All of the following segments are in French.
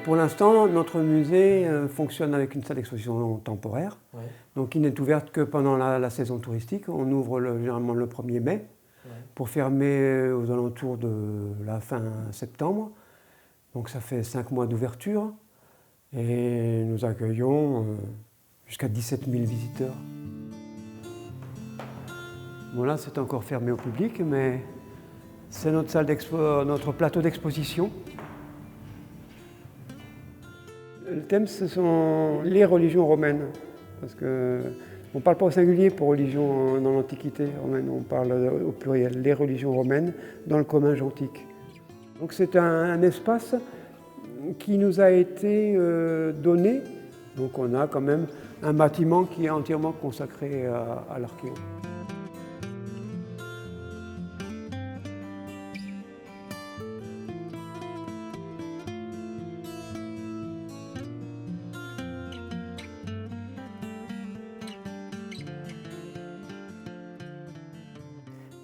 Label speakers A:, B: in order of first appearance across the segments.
A: Pour l'instant, notre musée fonctionne avec une salle d'exposition temporaire,
B: Ouais.
A: donc qui n'est ouverte que pendant la saison touristique. On ouvre généralement le 1er mai pour fermer aux alentours de la fin septembre. Donc ça fait 5 mois d'ouverture et nous accueillons jusqu'à 17 000 visiteurs. Bon là c'est encore fermé au public, mais c'est notre plateau d'exposition. Le thème, ce sont les religions romaines, parce qu'on ne parle pas au singulier pour religion dans l'Antiquité romaine, on parle au pluriel, les religions romaines dans le Comminges antique. Donc c'est un espace qui nous a été donné, donc on a quand même un bâtiment qui est entièrement consacré à l'archéo.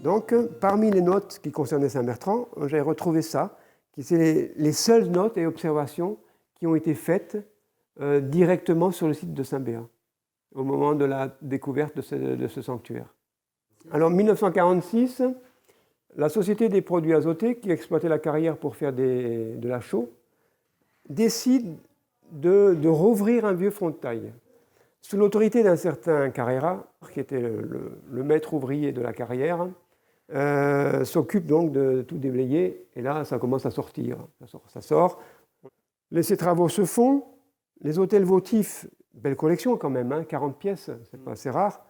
A: Donc, parmi les notes qui concernaient Saint-Bertrand, j'ai retrouvé ça, qui c'est les seules notes et observations qui ont été faites directement sur le site de Saint-Béat, au moment de la découverte de ce sanctuaire. Alors, en 1946, la Société des produits azotés, qui exploitait la carrière pour faire de la chaux, décide de rouvrir un vieux front de taille. Sous l'autorité d'un certain Carrera, qui était le maître ouvrier de la carrière, s'occupe donc de tout déblayer, et là ça commence à sortir, ça sort. Ces travaux se font, les autels votifs, belle collection quand même, 40 pièces, c'est pas assez rare.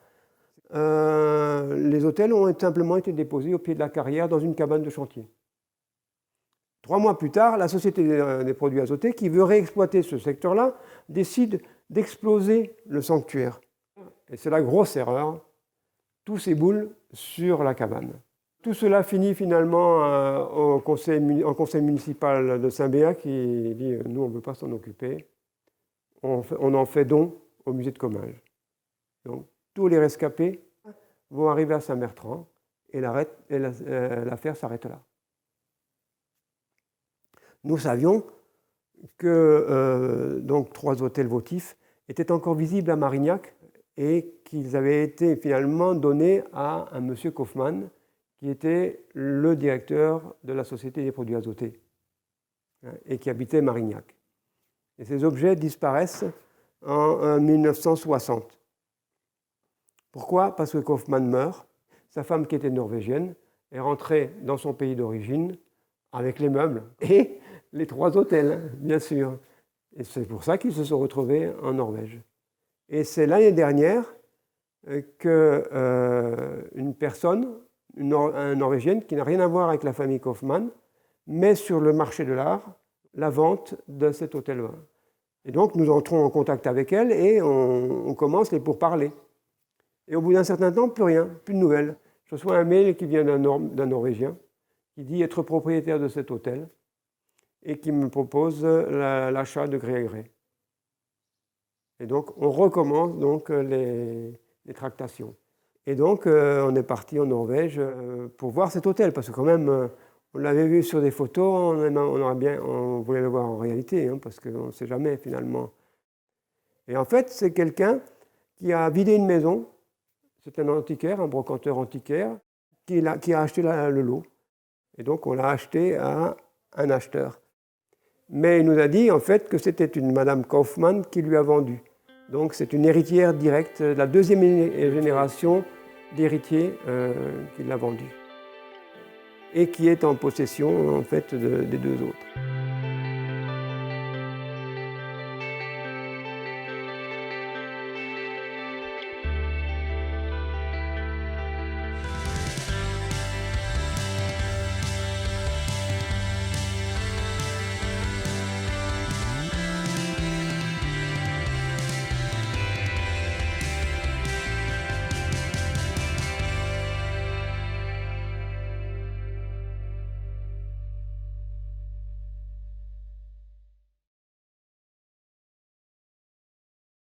A: Les autels ont simplement été déposés au pied de la carrière dans une cabane de chantier. 3 mois plus tard, la Société des produits azotés, qui veut réexploiter ce secteur-là, décide d'exploser le sanctuaire. Et c'est la grosse erreur, tout s'éboule sur la cabane. Tout cela finit finalement en conseil municipal de Saint-Béat qui dit « nous on ne veut pas s'en occuper, on en fait don au musée de Comminges ». Donc tous les rescapés vont arriver à Saint-Bertrand et l'affaire s'arrête là. Nous savions que donc 3 autels votifs étaient encore visibles à Marignac et qu'ils avaient été finalement donnés à un monsieur Kaufmann, qui était le directeur de la Société des produits azotés et qui habitait Marignac. Et ces objets disparaissent en 1960. Pourquoi ? Parce que Kaufmann meurt, sa femme qui était norvégienne est rentrée dans son pays d'origine avec les meubles et les 3 autels, bien sûr. Et c'est pour ça qu'ils se sont retrouvés en Norvège. Et c'est l'année dernière qu'une personne, un Norvégienne qui n'a rien à voir avec la famille Kaufmann, met sur le marché de l'art la vente de cet hôtel-là. Et donc nous entrons en contact avec elle et on commence les pourparlers. Et au bout d'un certain temps, plus rien, plus de nouvelles. Je reçois un mail qui vient d'un Norvégien qui dit être propriétaire de cet hôtel et qui me propose l'achat de gré à gré. Et donc on recommence donc, les tractations. Et donc, on est parti en Norvège pour voir cet hôtel, parce que quand même, on l'avait vu sur des photos, on voulait le voir en réalité, parce qu'on ne sait jamais finalement. Et en fait, c'est quelqu'un qui a vidé une maison, c'est un antiquaire, un brocanteur antiquaire, qui a acheté le lot. Et donc, on l'a acheté à un acheteur. Mais il nous a dit en fait que c'était une Madame Kaufmann qui lui a vendu. Donc, c'est une héritière directe, la 2e génération d'héritier qui l'a vendu et qui est en possession en fait des 2 autres.